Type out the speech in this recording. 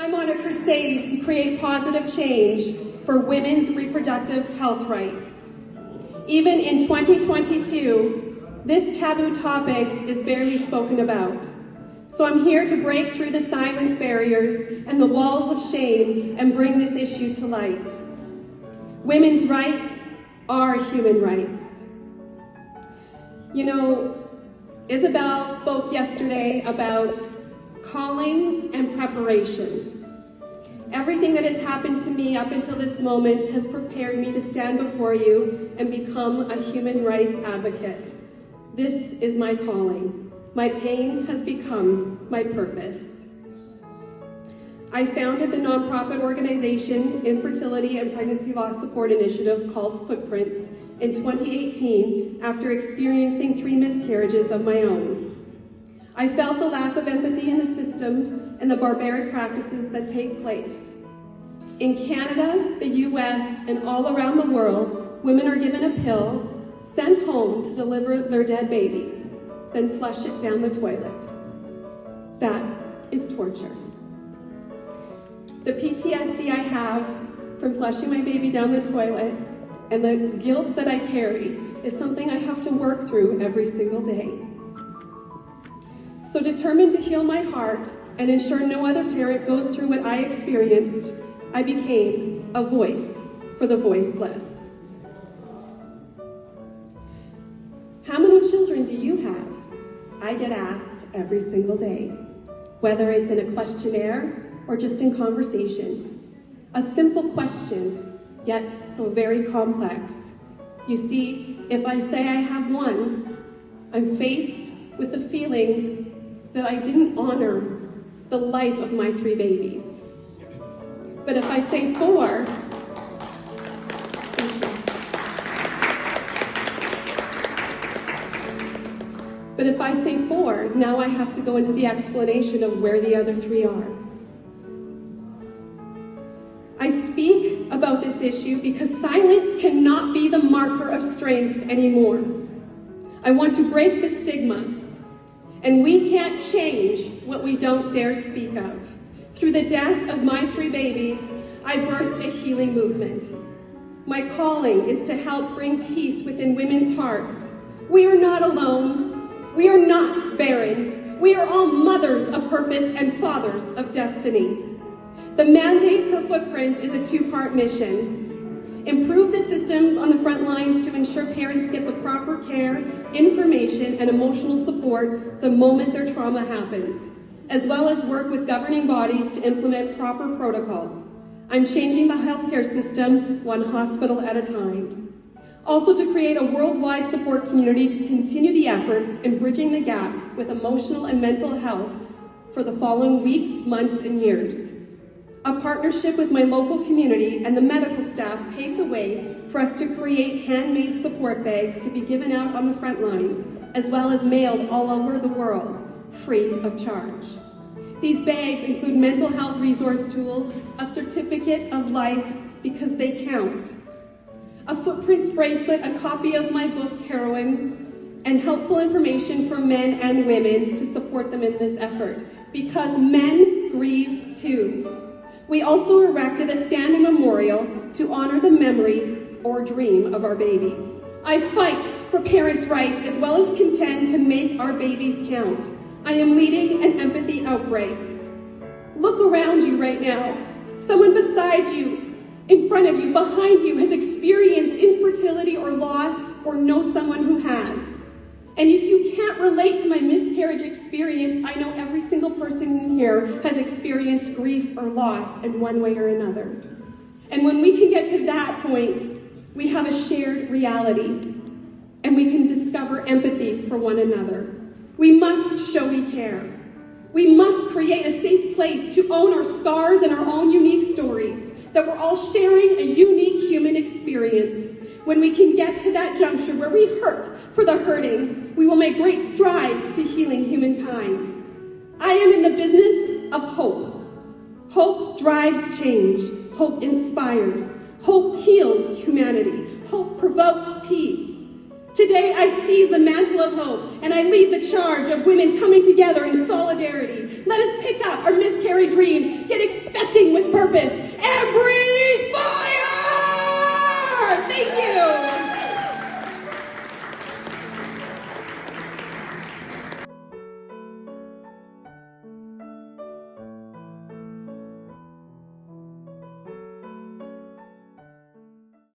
I'm on a crusade to create positive change for women's reproductive health rights. Even in 2022, this taboo topic is barely spoken about. So I'm here to break through the silence barriers and the walls of shame and bring this issue to light. Women's rights are human rights. You know, Isabel spoke yesterday about calling and preparation. Everything that has happened to me up until this moment has prepared me to stand before you and become a human rights advocate. This is my calling. My pain has become my purpose. I founded the nonprofit organization Infertility and Pregnancy Loss Support Initiative called Footprints in 2018 after experiencing 3 miscarriages of my own. I felt the lack of empathy in the system and the barbaric practices that take place. In Canada, the US, and all around the world, women are given a pill, sent home to deliver their dead baby, then flush it down the toilet. That is torture. The PTSD I have from flushing my baby down the toilet and the guilt that I carry is something I have to work through every single day. So determined to heal my heart and ensure no other parent goes through what I experienced, I became a voice for the voiceless. How many children do you have? I get asked every single day, whether it's in a questionnaire or just in conversation. A simple question, yet so very complex. You see, if I say I have one, I'm faced with the feeling that I didn't honor the life of my 3 babies. But if I say 4, but if I say 4, now I have to go into the explanation of where the other 3 are. I speak about this issue because silence cannot be the marker of strength anymore. I want to break the stigma, and we can't change what we don't dare speak of. Through the death of my 3 babies, I birthed a healing movement. My calling is to help bring peace within women's hearts. We are not alone. We are not barren. We are all mothers of purpose and fathers of destiny. The mandate for Footprints is a 2-part mission. Improve the systems on the front lines to ensure parents get the proper care, information, and emotional support the moment their trauma happens, as well as work with governing bodies to implement proper protocols. I'm changing the healthcare system one hospital at a time. Also to create a worldwide support community to continue the efforts in bridging the gap with emotional and mental health for the following weeks, months, and years. A partnership with my local community and the medical staff paved the way for us to create handmade support bags to be given out on the front lines, as well as mailed all over the world, free of charge. These bags include mental health resource tools, a certificate of life because they count, a Footprints bracelet, a copy of my book, Heroine, and helpful information for men and women to support them in this effort, because men grieve too. We also erected a standing memorial to honor the memory or dream of our babies. I fight for parents' rights as well as contend to make our babies count. I am leading an empathy outbreak. Look around you right now. Someone beside you, in front of you, behind you has experienced infertility or loss or know someone who has. And if you can't relate to my miscarriage experience, I know every single person in here has experienced grief or loss in one way or another. And when we can get to that point, we have a shared reality, and we can discover empathy for one another. We must show we care. We must create a safe place to own our scars and our own unique stories, that we're all sharing a unique human experience. When we can get to that juncture where we hurt for the hurting, we will make great strides to healing humankind. I am in the business of hope. Hope drives change. Hope inspires. Hope heals humanity. Hope provokes peace. Today I seize the mantle of hope and I lead the charge of women coming together in solidarity. Let us pick up our miscarried dreams, get expanded acting with purpose.